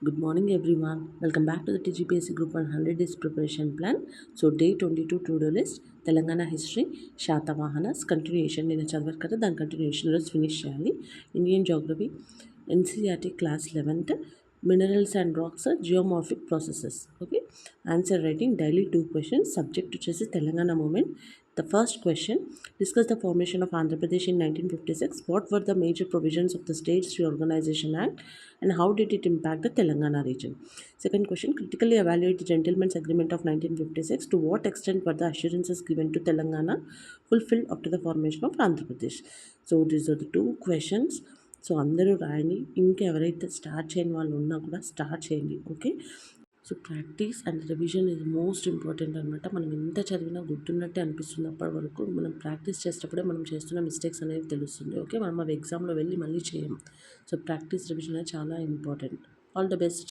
Good morning, everyone. Welcome back to the TGPSC Group 100 Days Preparation Plan. So, day 22 to-do list, Telangana History, Shatavahanas, continuation. నేను చదివారు కదా దాని continuation రోజు finish చేయాలి. Indian geography, NCERT class 11th, minerals and rocks, geomorphic processes. Okay, answer writing daily 2 questions. Subject వచ్చేసి Telangana movement. The first question, discuss the formation of Andhra Pradesh in 1956. What were the major provisions of the States Reorganization Act and how did it impact the Telangana region? Second question, critically evaluate the Gentleman's Agreement of 1956. To what extent were the assurances given to Telangana fulfilled after the formation of Andhra Pradesh? So these are the two questions. So అందరూ రాయండి. ఇంకెవరైతే start చేయని వాళ్ళు ఉన్నా కూడా start చేయండి. Okay, so practice and revision is most important అనమాట. మనం ఎంత చదివినా గుర్తున్నట్టే అనిపిస్తుంది. అప్పటి వరకు మనం ప్రాక్టీస్ చేసేటప్పుడే మనం చేస్తున్న మిస్టేక్స్ అనేవి తెలుస్తుంది. ఓకే, మనం అవి ఎగ్జామ్లో వెళ్ళి మళ్ళీ చేయం. సో ప్రాక్టీస్ రివిజన్ అనేది చాలా ఇంపార్టెంట్. All the best.